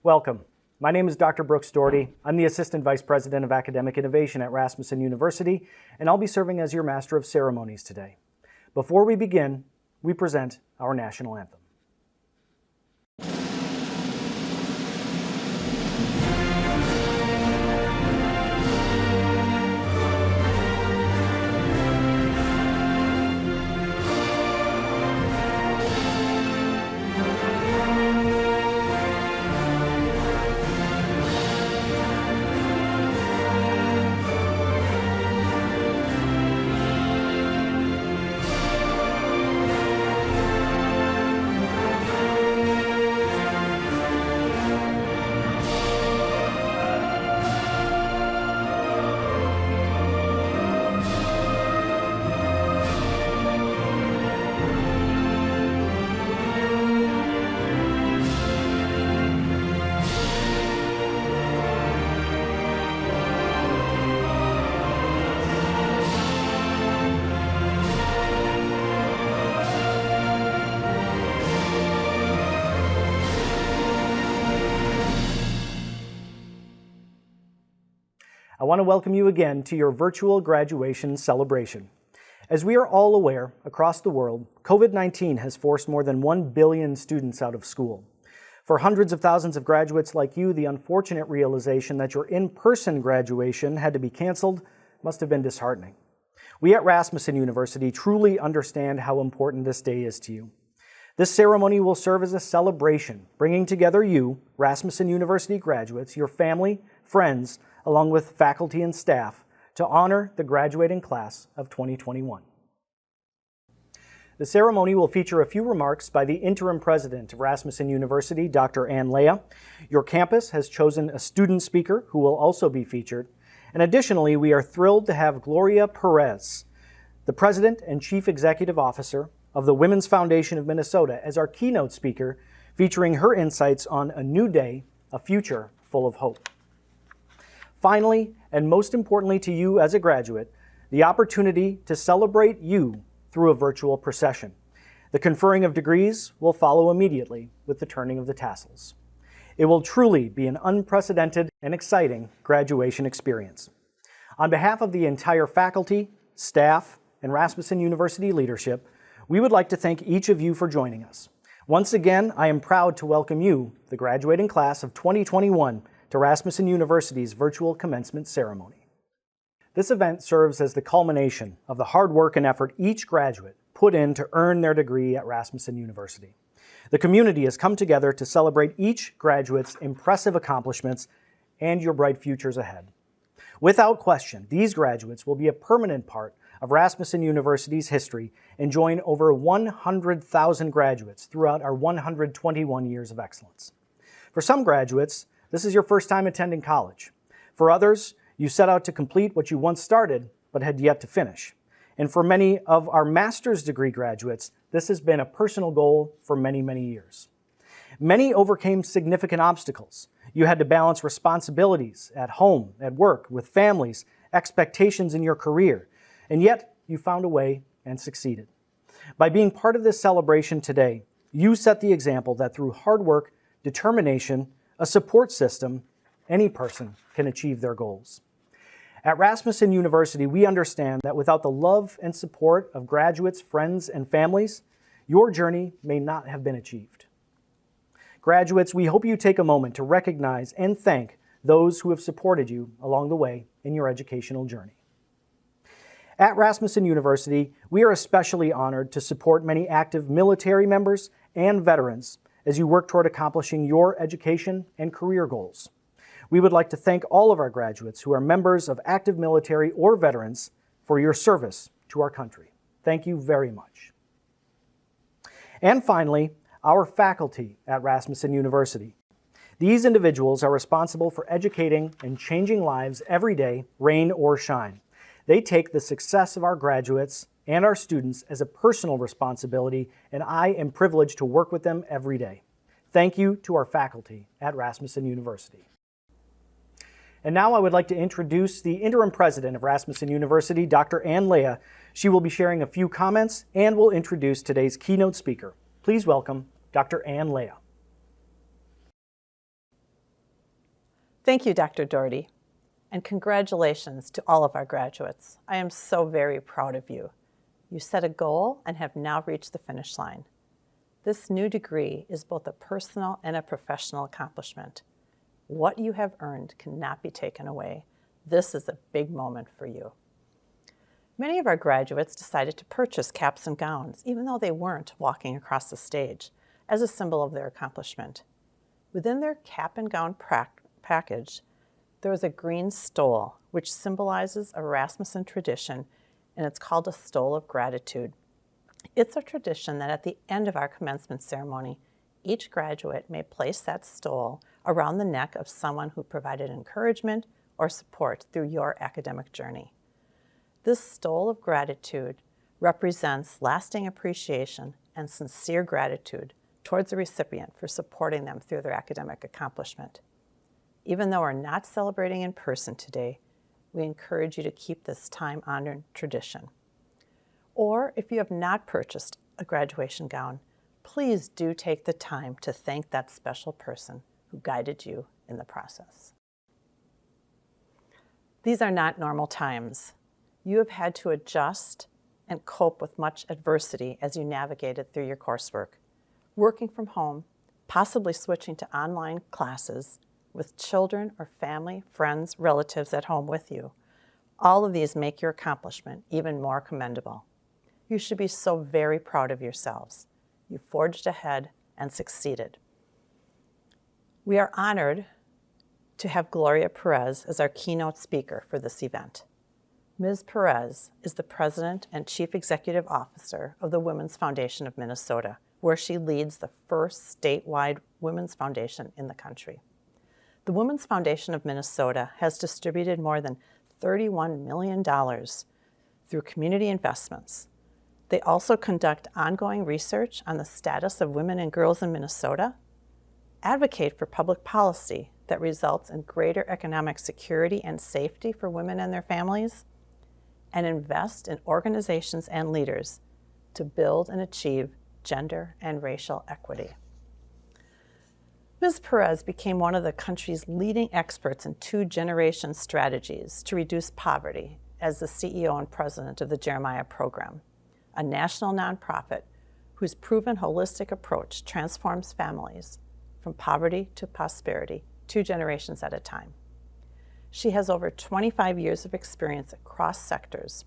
Welcome. My name is Dr. Brooks Doherty. I'm the Assistant Vice President of Academic Innovation at Rasmussen University, and I'll be serving as your Master of Ceremonies today. Before we begin, we present our national anthem. I want to welcome you again to your virtual graduation celebration. As we are all aware, across the world, COVID-19 has forced more than 1 billion students out of school. For hundreds of thousands of graduates like you, the unfortunate realization that your in-person graduation had to be canceled must have been disheartening. We at Rasmussen University truly understand how important this day is to you. This ceremony will serve as a celebration, bringing together you, Rasmussen University graduates, your family, friends, along with faculty and staff, to honor the graduating class of 2021. The ceremony will feature a few remarks by the interim president of Rasmussen University, Dr. Ann Leah. Your campus has chosen a student speaker who will also be featured. And additionally, we are thrilled to have Gloria Perez, the president and chief executive officer of the Women's Foundation of Minnesota, as our keynote speaker, featuring her insights on a new day, a future full of hope. Finally, and most importantly to you as a graduate, the opportunity to celebrate you through a virtual procession. The conferring of degrees will follow immediately with the turning of the tassels. It will truly be an unprecedented and exciting graduation experience. On behalf of the entire faculty, staff, and Rasmussen University leadership, we would like to thank each of you for joining us. Once again, I am proud to welcome you, the graduating class of 2021, to Rasmussen University's virtual commencement ceremony. This event serves as the culmination of the hard work and effort each graduate put in to earn their degree at Rasmussen University. The community has come together to celebrate each graduate's impressive accomplishments and your bright futures ahead. Without question, these graduates will be a permanent part of Rasmussen University's history and join over 100,000 graduates throughout our 121 years of excellence. For some graduates, this is your first time attending college. For others, you set out to complete what you once started but had yet to finish. And for many of our master's degree graduates, this has been a personal goal for many, many years. Many overcame significant obstacles. You had to balance responsibilities at home, at work, with families, expectations in your career, and yet you found a way and succeeded. By being part of this celebration today, you set the example that through hard work, determination, a support system, any person can achieve their goals. At Rasmussen University, we understand that without the love and support of graduates, friends, and families, your journey may not have been achieved. Graduates, we hope you take a moment to recognize and thank those who have supported you along the way in your educational journey. At Rasmussen University, we are especially honored to support many active military members and veterans as you work toward accomplishing your education and career goals. We would like to thank all of our graduates who are members of active military or veterans for your service to our country. Thank you very much. And finally, our faculty at Rasmussen University. These individuals are responsible for educating and changing lives every day, rain or shine. They take the success of our graduates and our students as a personal responsibility, and I am privileged to work with them every day. Thank you to our faculty at Rasmussen University. And now I would like to introduce the interim president of Rasmussen University, Dr. Ann Leah. She will be sharing a few comments and will introduce today's keynote speaker. Please welcome Dr. Ann Leah. Thank you, Dr. Doherty, and congratulations to all of our graduates. I am so very proud of you. You set a goal and have now reached the finish line. This new degree is both a personal and a professional accomplishment. What you have earned cannot be taken away. This is a big moment for you. Many of our graduates decided to purchase caps and gowns, even though they weren't walking across the stage, as a symbol of their accomplishment. Within their cap and gown package, there is a green stole, which symbolizes a Rasmussen tradition, and it's called a stole of gratitude. It's a tradition that at the end of our commencement ceremony, each graduate may place that stole around the neck of someone who provided encouragement or support through your academic journey. This stole of gratitude represents lasting appreciation and sincere gratitude towards the recipient for supporting them through their academic accomplishment. Even though we're not celebrating in person today, we encourage you to keep this time-honored tradition. Or if you have not purchased a graduation gown, please do take the time to thank that special person who guided you in the process. These are not normal times. You have had to adjust and cope with much adversity as you navigated through your coursework. Working from home, possibly switching to online classes with children or family, friends, relatives at home with you. All of these make your accomplishment even more commendable. You should be so very proud of yourselves. You forged ahead and succeeded. We are honored to have Gloria Perez as our keynote speaker for this event. Ms. Perez is the President and Chief Executive Officer of the Women's Foundation of Minnesota, where she leads the first statewide women's foundation in the country. The Women's Foundation of Minnesota has distributed more than $31 million through community investments. They also conduct ongoing research on the status of women and girls in Minnesota, advocate for public policy that results in greater economic security and safety for women and their families, and invest in organizations and leaders to build and achieve gender and racial equity. Ms. Perez became one of the country's leading experts in two-generation strategies to reduce poverty as the CEO and president of the Jeremiah Program, a national nonprofit whose proven holistic approach transforms families from poverty to prosperity 2 generations at a time. She has over 25 years of experience across sectors,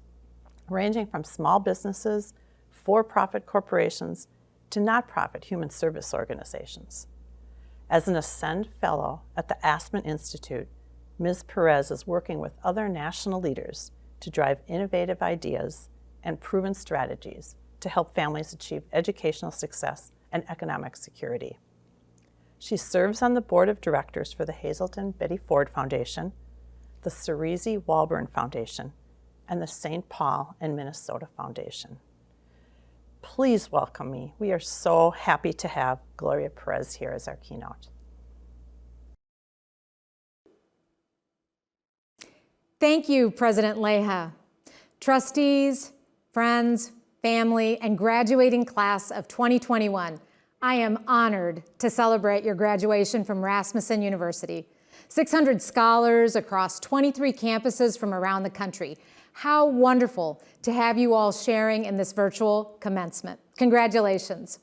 ranging from small businesses, for-profit corporations, to nonprofit human service organizations. As an Ascend Fellow at the Aspen Institute, Ms. Perez is working with other national leaders to drive innovative ideas and proven strategies to help families achieve educational success and economic security. She serves on the board of directors for the Hazelton Betty Ford Foundation, the Cerisi Walburn Foundation, and the St. Paul and Minnesota Foundation. Please welcome me. We are so happy to have Gloria Perez here as our keynote. Thank you, President Leha. Trustees, friends, family, and graduating class of 2021, I am honored to celebrate your graduation from Rasmussen University. 600 scholars across 23 campuses from around the country. How wonderful to have you all sharing in this virtual commencement. Congratulations.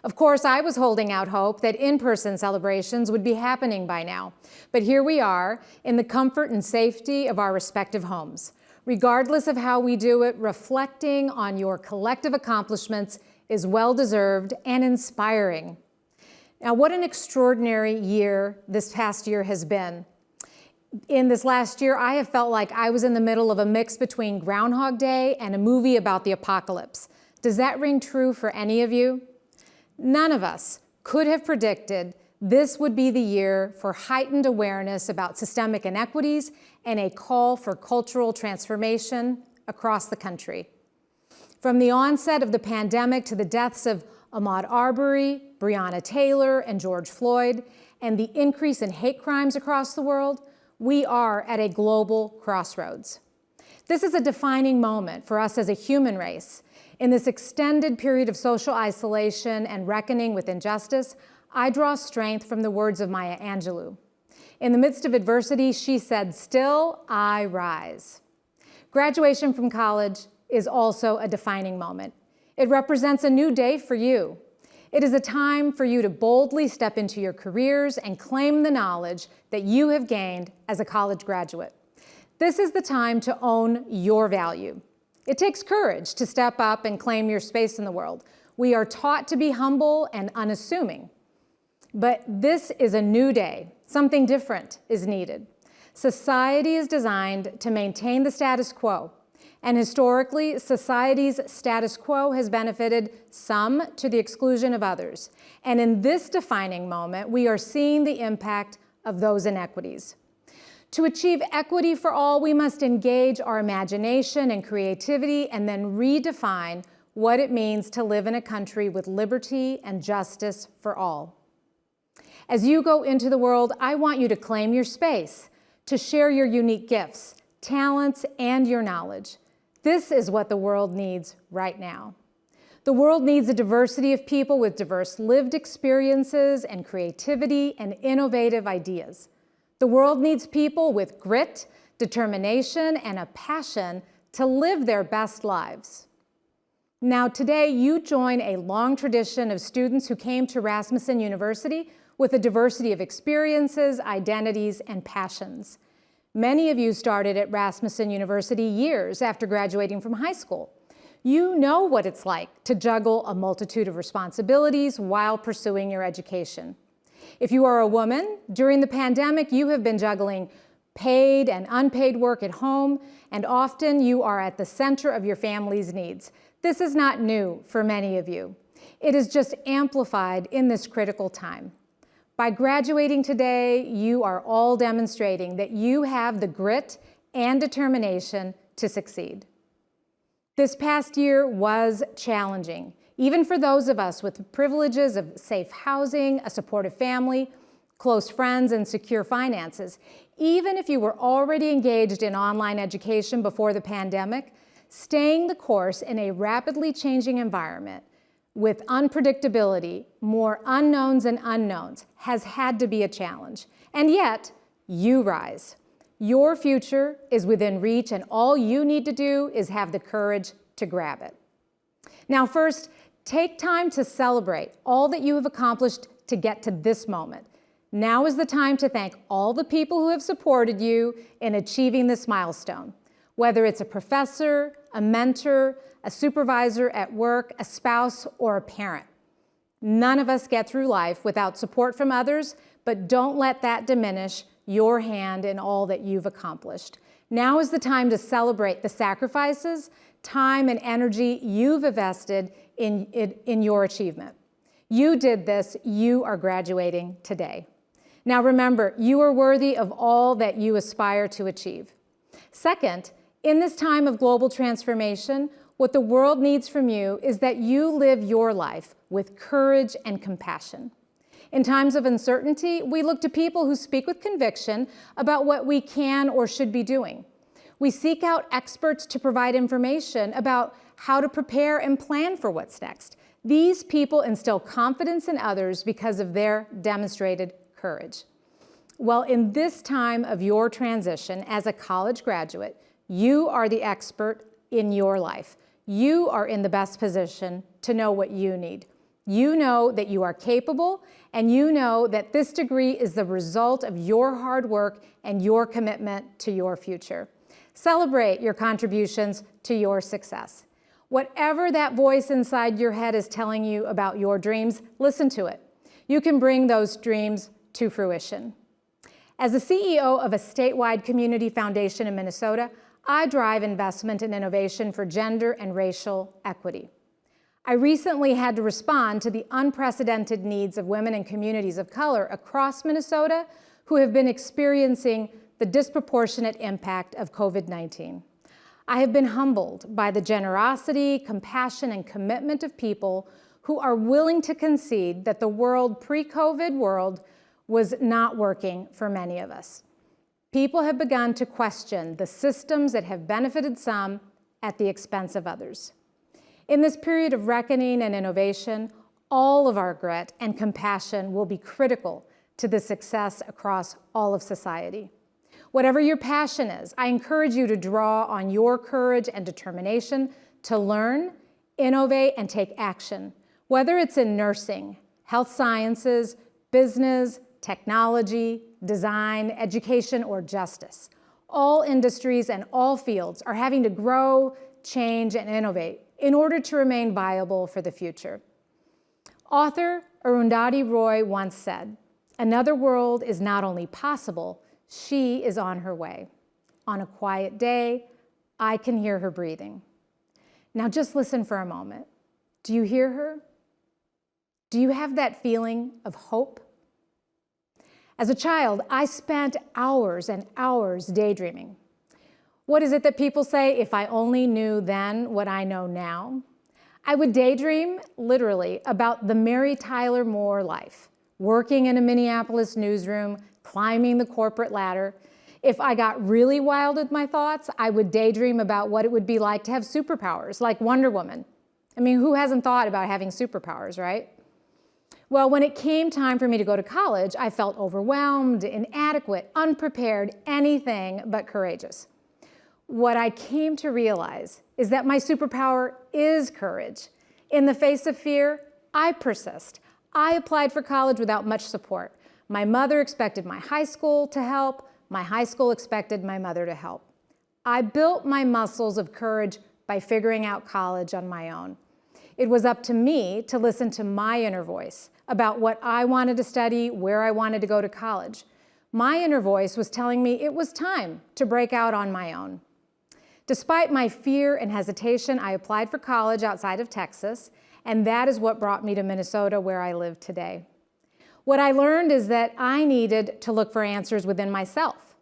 Of course, I was holding out hope that in-person celebrations would be happening by now, but here we are in the comfort and safety of our respective homes. Regardless of how we do it, reflecting on your collective accomplishments is well-deserved and inspiring. Now, what an extraordinary year this past year has been. In this last year, I have felt like I was in the middle of a mix between Groundhog Day and a movie about the apocalypse. Does that ring true for any of you? None of us could have predicted this would be the year for heightened awareness about systemic inequities and a call for cultural transformation across the country. From the onset of the pandemic to the deaths of Ahmaud Arbery, Breonna Taylor, and George Floyd, and the increase in hate crimes across the world, we are at a global crossroads. This is a defining moment for us as a human race. In this extended period of social isolation and reckoning with injustice, I draw strength from the words of Maya Angelou. In the midst of adversity, she said, "Still I rise." Graduation from college is also a defining moment. It represents a new day for you. It is a time for you to boldly step into your careers and claim the knowledge that you have gained as a college graduate. This is the time to own your value. It takes courage to step up and claim your space in the world. We are taught to be humble and unassuming. But this is a new day. Something different is needed. Society is designed to maintain the status quo. And historically, society's status quo has benefited some to the exclusion of others. And in this defining moment, we are seeing the impact of those inequities. To achieve equity for all, we must engage our imagination and creativity and then redefine what it means to live in a country with liberty and justice for all. As you go into the world, I want you to claim your space, to share your unique gifts, talents, and your knowledge. This is what the world needs right now. The world needs a diversity of people with diverse lived experiences and creativity and innovative ideas. The world needs people with grit, determination, and a passion to live their best lives. Now, today, you join a long tradition of students who came to Rasmussen University with a diversity of experiences, identities, and passions. Many of you started at Rasmussen University years after graduating from high school. You know what it's like to juggle a multitude of responsibilities while pursuing your education. If you are a woman, during the pandemic, you have been juggling paid and unpaid work at home, and often you are at the center of your family's needs. This is not new for many of you. It is just amplified in this critical time. By graduating today, you are all demonstrating that you have the grit and determination to succeed. This past year was challenging, even for those of us with the privileges of safe housing, a supportive family, close friends, and secure finances. Even if you were already engaged in online education before the pandemic, staying the course in a rapidly changing environment with unpredictability, more unknowns and unknowns, has had to be a challenge. And yet, you rise. Your future is within reach, and all you need to do is have the courage to grab it. Now, first, take time to celebrate all that you have accomplished to get to this moment. Now is the time to thank all the people who have supported you in achieving this milestone, whether it's a professor, a mentor, a supervisor at work, a spouse, or a parent. None of us get through life without support from others, but don't let that diminish your hand in all that you've accomplished. Now is the time to celebrate the sacrifices, time, and energy you've invested in your achievement. You did this, you are graduating today. Now remember, you are worthy of all that you aspire to achieve. Second, in this time of global transformation, what the world needs from you is that you live your life with courage and compassion. In times of uncertainty, we look to people who speak with conviction about what we can or should be doing. We seek out experts to provide information about how to prepare and plan for what's next. These people instill confidence in others because of their demonstrated courage. Well, in this time of your transition as a college graduate, you are the expert in your life. You are in the best position to know what you need. You know that you are capable, and you know that this degree is the result of your hard work and your commitment to your future. Celebrate your contributions to your success. Whatever that voice inside your head is telling you about your dreams, listen to it. You can bring those dreams to fruition. As the CEO of a statewide community foundation in Minnesota, I drive investment and innovation for gender and racial equity. I recently had to respond to the unprecedented needs of women and communities of color across Minnesota who have been experiencing the disproportionate impact of COVID-19. I have been humbled by the generosity, compassion, and commitment of people who are willing to concede that the pre-COVID world was not working for many of us. People have begun to question the systems that have benefited some at the expense of others. In this period of reckoning and innovation, all of our grit and compassion will be critical to the success across all of society. Whatever your passion is, I encourage you to draw on your courage and determination to learn, innovate, and take action, whether it's in nursing, health sciences, business, technology, design, education, or justice. All industries and all fields are having to grow, change, and innovate in order to remain viable for the future. Author Arundhati Roy once said, "Another world is not only possible, she is on her way. On a quiet day, I can hear her breathing." Now just listen for a moment. Do you hear her? Do you have that feeling of hope? As a child, I spent hours and hours daydreaming. What is it that people say, if I only knew then what I know now? I would daydream, literally, about the Mary Tyler Moore life, working in a Minneapolis newsroom, climbing the corporate ladder. If I got really wild with my thoughts, I would daydream about what it would be like to have superpowers, like Wonder Woman. I mean, who hasn't thought about having superpowers, right? Well, when it came time for me to go to college, I felt overwhelmed, inadequate, unprepared, anything but courageous. What I came to realize is that my superpower is courage. In the face of fear, I persist. I applied for college without much support. My mother expected my high school to help. My high school expected my mother to help. I built my muscles of courage by figuring out college on my own. It was up to me to listen to my inner voice about what I wanted to study, where I wanted to go to college. My inner voice was telling me it was time to break out on my own. Despite my fear and hesitation, I applied for college outside of Texas, and that is what brought me to Minnesota, where I live today. What I learned is that I needed to look for answers within myself.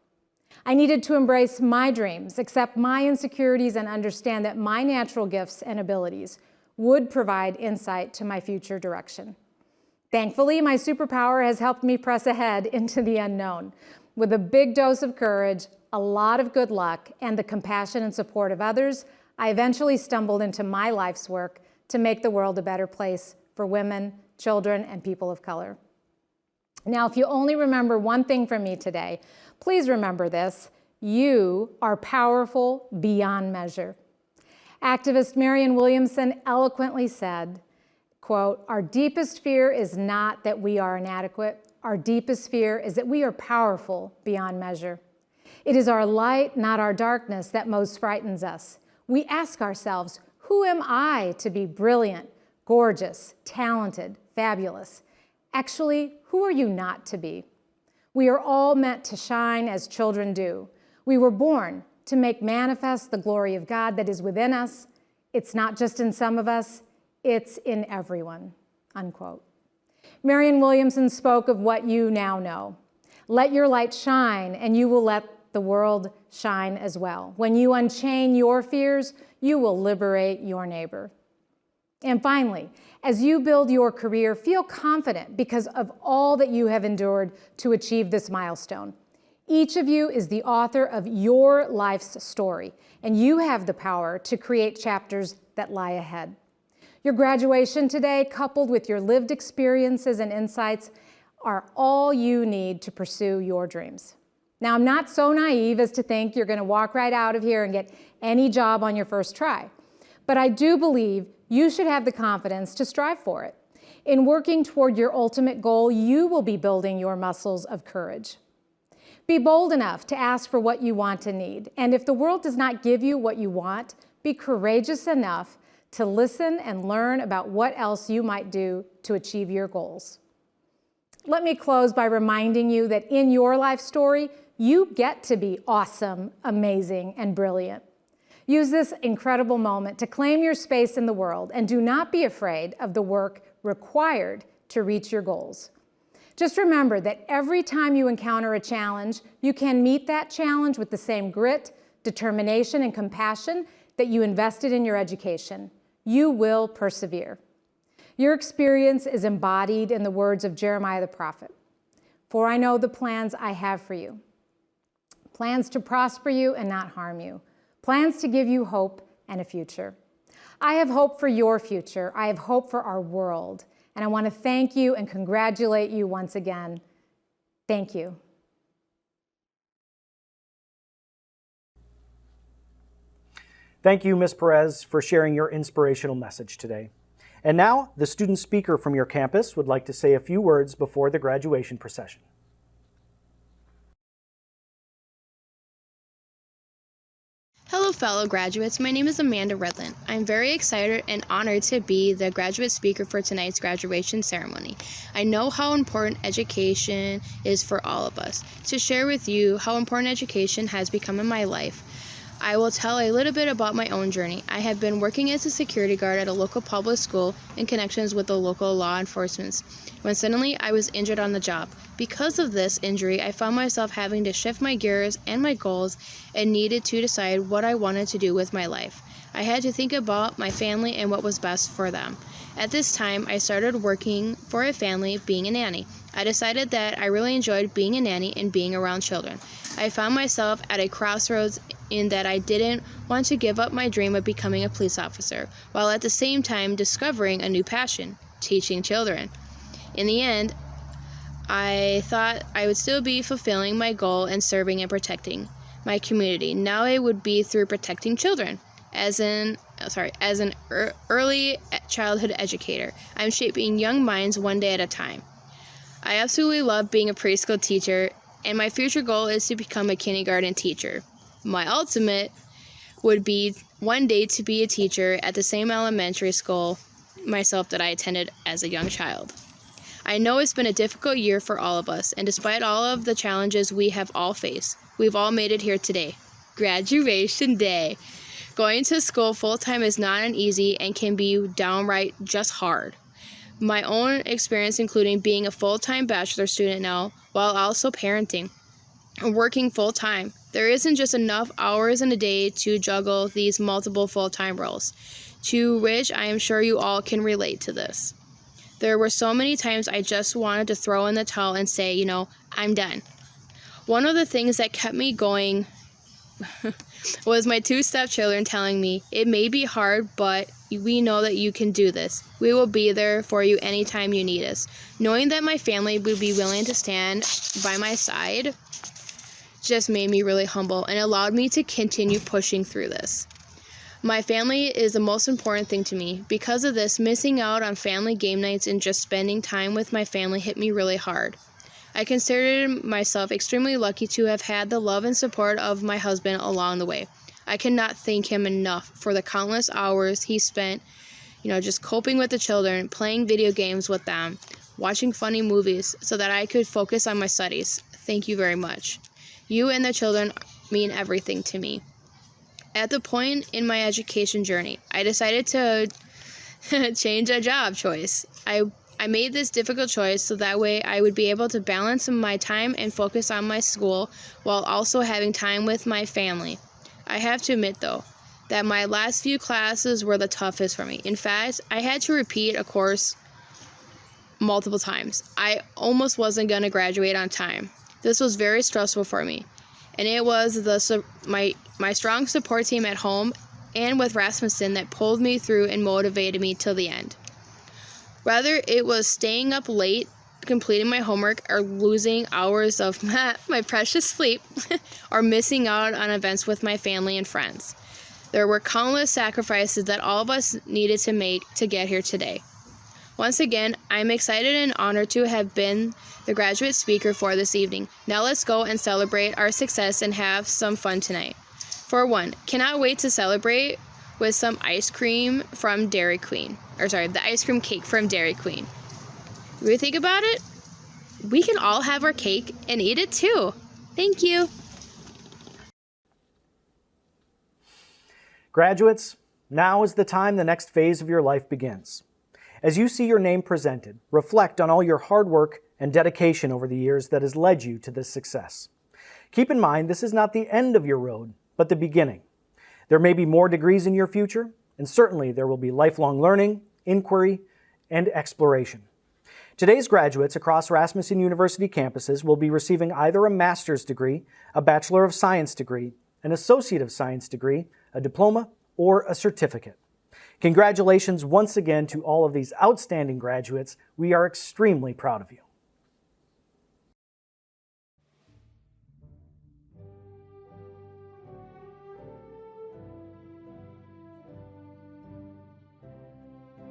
I needed to embrace my dreams, accept my insecurities, and understand that my natural gifts and abilities would provide insight to my future direction. Thankfully, my superpower has helped me press ahead into the unknown. With a big dose of courage, a lot of good luck, and the compassion and support of others, I eventually stumbled into my life's work to make the world a better place for women, children, and people of color. Now, if you only remember one thing from me today, please remember this: you are powerful beyond measure. Activist Marianne Williamson eloquently said, quote, "Our deepest fear is not that we are inadequate. Our deepest fear is that we are powerful beyond measure. It is our light, not our darkness, that most frightens us. We ask ourselves, who am I to be brilliant, gorgeous, talented, fabulous? Actually, who are you not to be? We are all meant to shine as children do. We were born to make manifest the glory of God that is within us. It's not just in some of us, it's in everyone," unquote. Marianne Williamson spoke of what you now know. Let your light shine, and you will let the world shine as well. When you unchain your fears, you will liberate your neighbor. And finally, as you build your career, feel confident because of all that you have endured to achieve this milestone. Each of you is the author of your life's story, and you have the power to create chapters that lie ahead. Your graduation today, coupled with your lived experiences and insights, are all you need to pursue your dreams. Now, I'm not so naive as to think you're going to walk right out of here and get any job on your first try, but I do believe you should have the confidence to strive for it. In working toward your ultimate goal, you will be building your muscles of courage. Be bold enough to ask for what you want and need, and if the world does not give you what you want, be courageous enough to listen and learn about what else you might do to achieve your goals. Let me close by reminding you that in your life story, you get to be awesome, amazing, and brilliant. Use this incredible moment to claim your space in the world, and do not be afraid of the work required to reach your goals. Just remember that every time you encounter a challenge, you can meet that challenge with the same grit, determination, and compassion that you invested in your education. You will persevere. Your experience is embodied in the words of Jeremiah the prophet. "For I know the plans I have for you, plans to prosper you and not harm you, plans to give you hope and a future." I have hope for your future. I have hope for our world. And I want to thank you and congratulate you once again. Thank you. Thank you, Ms. Perez, for sharing your inspirational message today. And now, the student speaker from your campus would like to say a few words before the graduation procession. Hello, fellow graduates. My name is Amanda Redland. I'm very excited and honored to be the graduate speaker for tonight's graduation ceremony. I know how important education is for all of us. To share with you how important education has become in my life, I will tell a little bit about my own journey. I have been working as a security guard at a local public school in connections with the local law enforcement when suddenly I was injured on the job. Because of this injury, I found myself having to shift my gears and my goals and needed to decide what I wanted to do with my life. I had to think about my family and what was best for them. At this time, I started working for a family, being a nanny. I decided that I really enjoyed being a nanny and being around children. I found myself at a crossroads in that I didn't want to give up my dream of becoming a police officer, while at the same time discovering a new passion, teaching children. In the end, I thought I would still be fulfilling my goal and serving and protecting my community. Now it would be through protecting children. As an early childhood educator, I'm shaping young minds one day at a time. I absolutely love being a preschool teacher, and my future goal is to become a kindergarten teacher. My ultimate would be one day to be a teacher at the same elementary school myself that I attended as a young child. I know it's been a difficult year for all of us, and despite all of the challenges we have all faced, we've all made it here today. Graduation day. Going to school full-time is not an easy and can be downright just hard. My own experience including being a full-time bachelor student now, while also parenting and working full-time. There isn't just enough hours in a day to juggle these multiple full-time roles, to which I am sure you all can relate to this. There were so many times I just wanted to throw in the towel and say, I'm done. One of the things that kept me going was my two stepchildren telling me, it may be hard, but we know that you can do this. We will be there for you anytime you need us. Knowing that my family would be willing to stand by my side just made me really humble and allowed me to continue pushing through this. My family is the most important thing to me. Because of this, missing out on family game nights and just spending time with my family hit me really hard. I consider myself extremely lucky to have had the love and support of my husband along the way. I cannot thank him enough for the countless hours he spent, just coping with the children, playing video games with them, watching funny movies so that I could focus on my studies. Thank you very much. You and the children mean everything to me. At the point in my education journey, I decided to change a job choice. I made this difficult choice so that way I would be able to balance my time and focus on my school while also having time with my family. I have to admit, though, that my last few classes were the toughest for me. In fact, I had to repeat a course multiple times. I almost wasn't going to graduate on time. This was very stressful for me, and it was my strong support team at home and with Rasmussen that pulled me through and motivated me till the end. Whether it was staying up late, completing my homework, or losing hours of my precious sleep, or missing out on events with my family and friends. There were countless sacrifices that all of us needed to make to get here today. Once again, I'm excited and honored to have been the graduate speaker for this evening. Now let's go and celebrate our success and have some fun tonight. For one, cannot wait to celebrate with some ice cream from Dairy Queen. The ice cream cake from Dairy Queen. When we think about it, we can all have our cake and eat it too. Thank you. Graduates, now is the time the next phase of your life begins. As you see your name presented, reflect on all your hard work and dedication over the years that has led you to this success. Keep in mind, this is not the end of your road, but the beginning. There may be more degrees in your future, and certainly there will be lifelong learning, inquiry, and exploration. Today's graduates across Rasmussen University campuses will be receiving either a master's degree, a Bachelor of Science degree, an Associate of Science degree, a diploma, or a certificate. Congratulations once again to all of these outstanding graduates. We are extremely proud of you.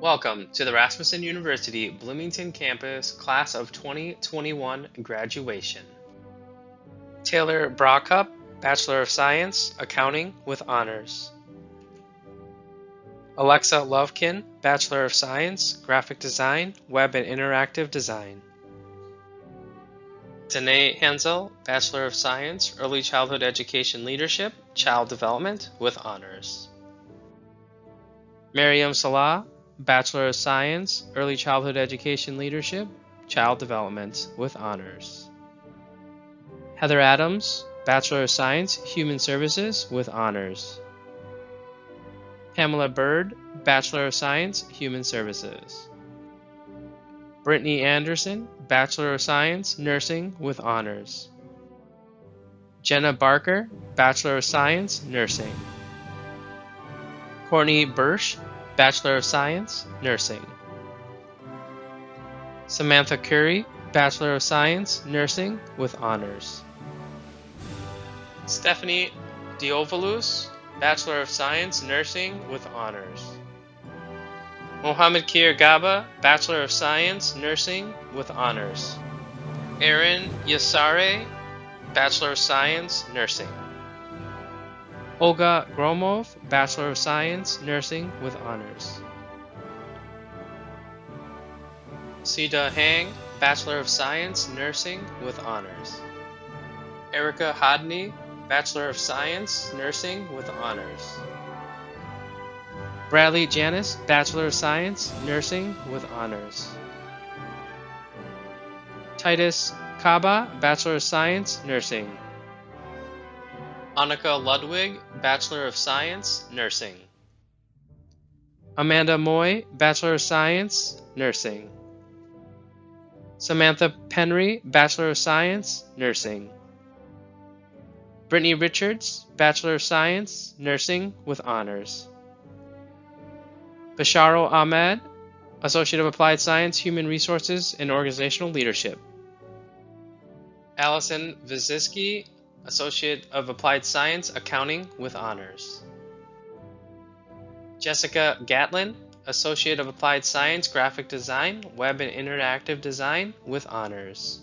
Welcome to the Rasmussen University Bloomington campus Class of 2021 graduation. Taylor Brockup, Bachelor of Science, Accounting with Honors. Alexa Lovekin, Bachelor of Science, Graphic Design, Web and Interactive Design. Danae Hansel, Bachelor of Science, Early Childhood Education Leadership, Child Development with Honors. Mariam Salah, Bachelor of Science, Early Childhood Education Leadership, Child Development with Honors. Heather Adams, Bachelor of Science, Human Services with Honors. Pamela Bird, Bachelor of Science, Human Services. Brittany Anderson, Bachelor of Science, Nursing with Honors. Jenna Barker, Bachelor of Science, Nursing. Courtney Birch, Bachelor of Science, Nursing. Samantha Curry, Bachelor of Science, Nursing with Honors. Stephanie Diovalus, Bachelor of Science, Nursing with Honors. Mohammed Kir Gaba, Bachelor of Science, Nursing with Honors. Aaron Yassare, Bachelor of Science, Nursing. Olga Gromov, Bachelor of Science, Nursing with Honors. Sita Hang, Bachelor of Science, Nursing with Honors. Erica Hodney, Bachelor of Science, Nursing with Honors. Bradley Janice, Bachelor of Science, Nursing with Honors. Titus Kaba, Bachelor of Science, Nursing. Annika Ludwig, Bachelor of Science, Nursing. Amanda Moy, Bachelor of Science, Nursing. Samantha Penry, Bachelor of Science, Nursing. Brittany Richards, Bachelor of Science, Nursing with Honors. Basharo Ahmed, Associate of Applied Science, Human Resources and Organizational Leadership. Allison Viziski, Associate of Applied Science, Accounting with Honors. Jessica Gatlin, Associate of Applied Science, Graphic Design, Web and Interactive Design with Honors.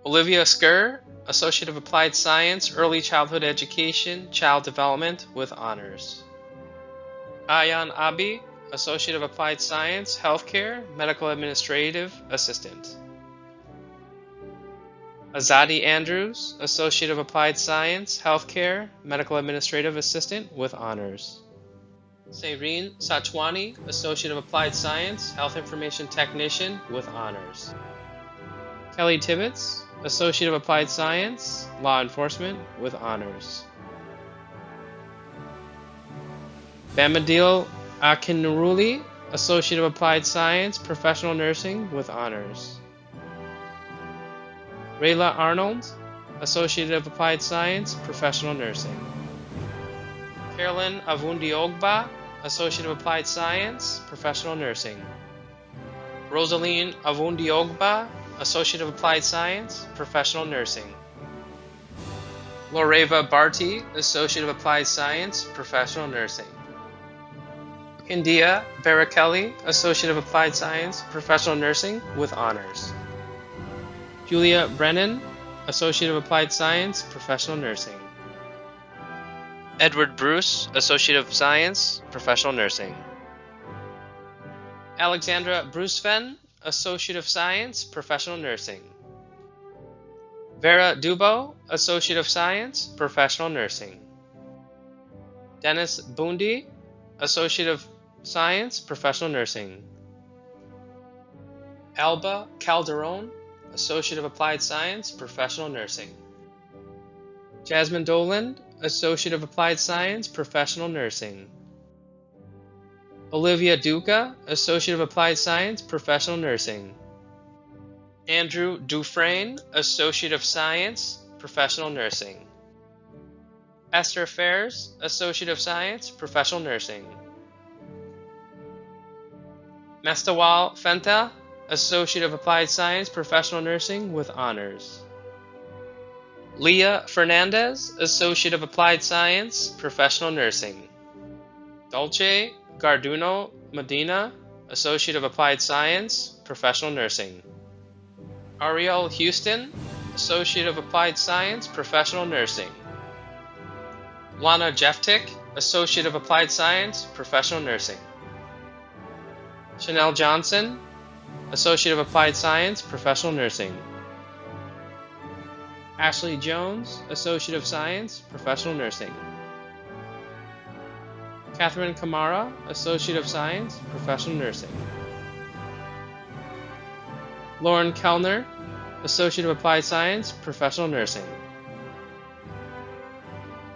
Olivia Skur, Associate of Applied Science, Early Childhood Education, Child Development with Honors. Ayan Abi, Associate of Applied Science, Healthcare, Medical Administrative Assistant. Azadi Andrews, Associate of Applied Science, Healthcare, Medical Administrative Assistant with Honors. Saireen Sachwani, Associate of Applied Science, Health Information Technician with Honors. Kelly Tibbetts, Associate of Applied Science, Law Enforcement with Honors. Bamadil Akinuruli, Associate of Applied Science, Professional Nursing with Honors. Rayla Arnold, Associate of Applied Science, Professional Nursing. Carolyn Avundiogba, Associate of Applied Science, Professional Nursing. Rosaline Avundiogba, Associate of Applied Science, Professional Nursing. Loreva Barty, Associate of Applied Science, Professional Nursing. India Barakeli, Associate of Applied Science, Professional Nursing with Honors. Julia Brennan, Associate of Applied Science, Professional Nursing. Edward Bruce, Associate of Science, Professional Nursing. Alexandra Brucefen, Associate of Science, Professional Nursing. Vera Dubo, Associate of Science, Professional Nursing. Dennis Bundy, Associate of Science, Professional Nursing. Alba Calderon, Associate of Applied Science, Professional Nursing. Jasmine Doland, Associate of Applied Science, Professional Nursing. Olivia Duca, Associate of Applied Science, Professional Nursing. Andrew Dufresne, Associate of Science, Professional Nursing. Esther Fairs, Associate of Science, Professional Nursing. Mestawal Fenta, Associate of Applied Science, Professional Nursing with Honors. Leah Fernandez, Associate of Applied Science, Professional Nursing. Dolce Garduno Medina, Associate of Applied Science, Professional Nursing. Ariel Houston, Associate of Applied Science, Professional Nursing. Lana Jeftik, Associate of Applied Science, Professional Nursing. Chanel Johnson, Associate of Applied Science, Professional Nursing. Ashley Jones, Associate of Science, Professional Nursing. Catherine Kamara, Associate of Science, Professional Nursing. Lauren Kellner, Associate of Applied Science, Professional Nursing.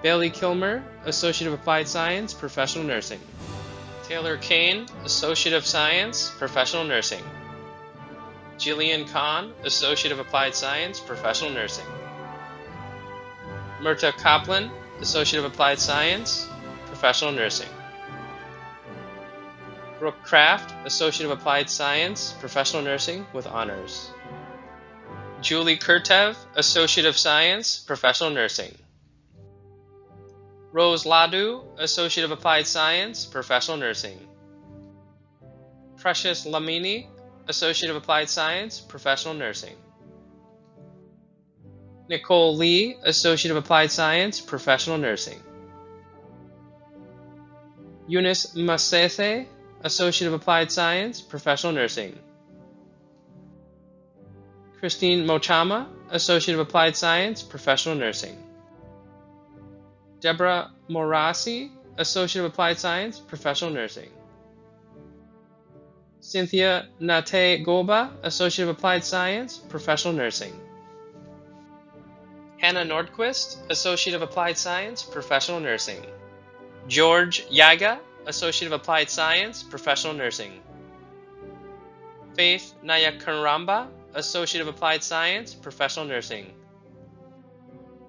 Bailey Kilmer, Associate of Applied Science, Professional Nursing. Taylor Kane, Associate of Science, Professional Nursing. Jillian Kahn, Associate of Applied Science, Professional Nursing. Myrta Kaplan, Associate of Applied Science, Professional Nursing. Brooke Kraft, Associate of Applied Science, Professional Nursing with Honors. Julie Kurtev, Associate of Science, Professional Nursing. Rose Ladu, Associate of Applied Science, Professional Nursing. Precious Lamini, Associate of Applied Science, Professional Nursing. Nicole Lee, Associate of Applied Science, Professional Nursing. Eunice Masese, Associate of Applied Science, Professional Nursing. Christine Mochama, Associate of Applied Science, Professional Nursing. Deborah Morassi, Associate of Applied Science, Professional Nursing. Cynthia Nate Goba, Associate of Applied Science, Professional Nursing. Hannah Nordquist, Associate of Applied Science, Professional Nursing. George Yaga, Associate of Applied Science, Professional Nursing. Faith Nayakaramba, Associate of Applied Science, Professional Nursing.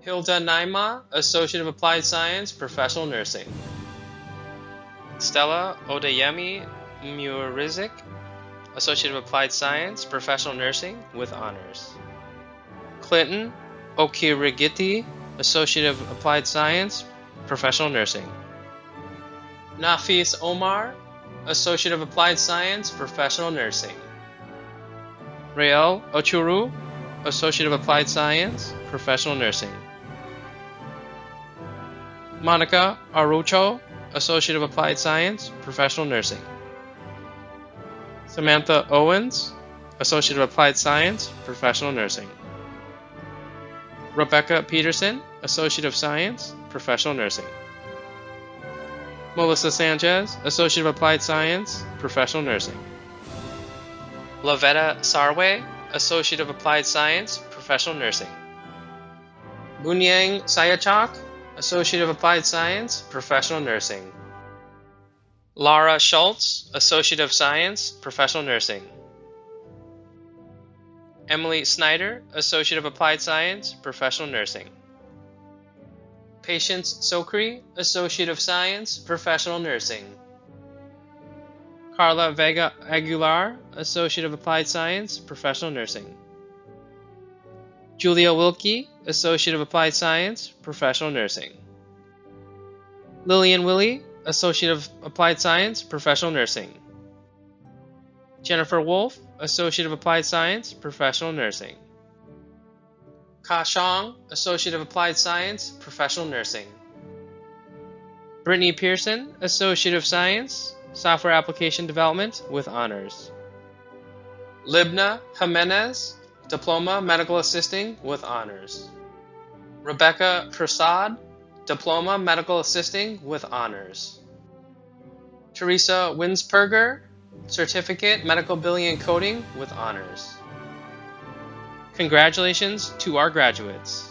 Hilda Naima, Associate of Applied Science, Professional Nursing. Stella Odeyemi Murizik, Associate of Applied Science, Professional Nursing with Honors. Clinton Okirigiti, Associate of Applied Science, Professional Nursing. Nafis Omar, Associate of Applied Science, Professional Nursing. Rael Ochuru, Associate of Applied Science, Professional Nursing. Monica Arucho, Associate of Applied Science, Professional Nursing. Samantha Owens, Associate of Applied Science, Professional Nursing. Rebecca Peterson, Associate of Science, Professional Nursing. Melissa Sanchez, Associate of Applied Science, Professional Nursing. Lavetta Sarwe, Associate of Applied Science, Professional Nursing. Bunyang Sayachak, Associate of Applied Science, Professional Nursing. Lara Schultz, Associate of Science, Professional Nursing. Emily Snyder, Associate of Applied Science, Professional Nursing. Patience Sokri, Associate of Science, Professional Nursing. Carla Vega Aguilar, Associate of Applied Science, Professional Nursing. Julia Wilkie, Associate of Applied Science, Professional Nursing. Lillian Willie, Associate of Applied Science, Professional Nursing. Jennifer Wolf, Associate of Applied Science, Professional Nursing. Ka Shang, Associate of Applied Science, Professional Nursing. Brittany Pearson, Associate of Science, Software Application Development with Honors. Libna Jimenez, Diploma Medical Assisting with Honors. Rebecca Prasad, Diploma Medical Assisting with Honors. Teresa Winsperger, Certificate Medical Billing and Coding with Honors. Congratulations to our graduates.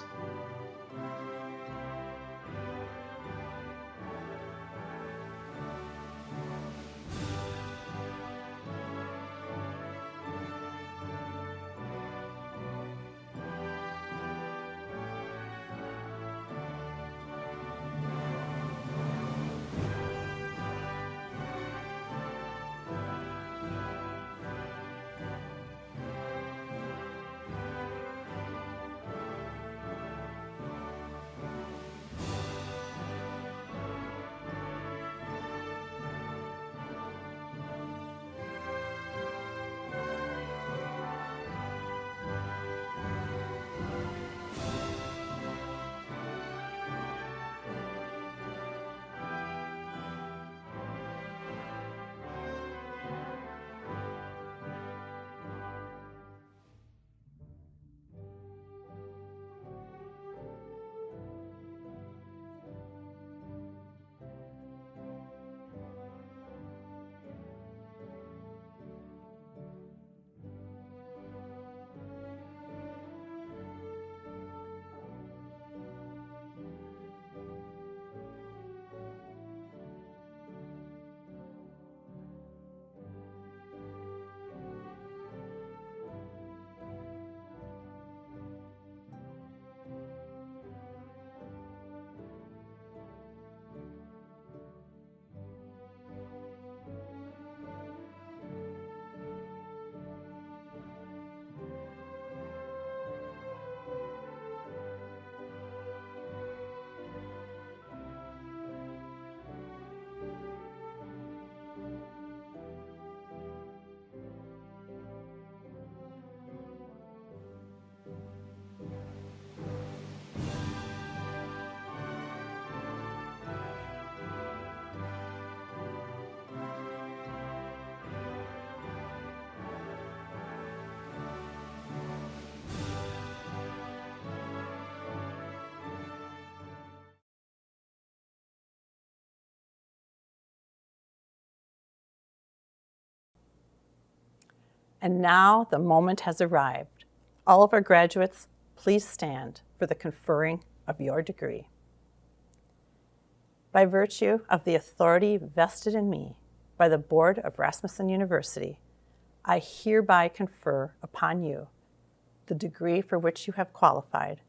And now the moment has arrived. All of our graduates, please stand for the conferring of your degree. By virtue of the authority vested in me by the Board of Rasmussen University, I hereby confer upon you the degree for which you have qualified,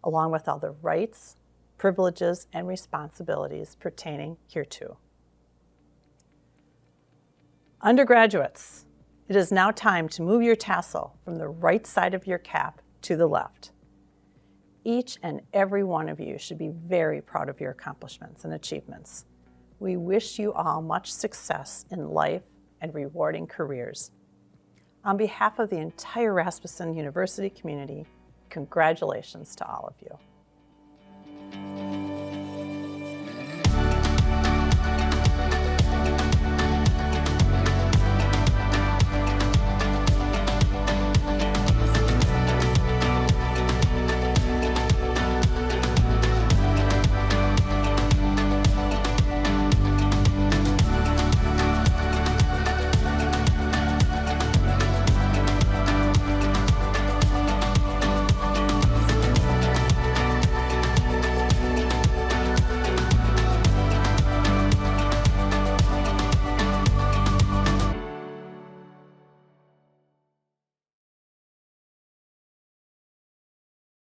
along with all the rights, privileges, and responsibilities pertaining hereto. Undergraduates, it is now time to move your tassel from the right side of your cap to the left. Each and every one of you should be very proud of your accomplishments and achievements. We wish you all much success in life and rewarding careers. On behalf of the entire Rasmussen University community, congratulations to all of you.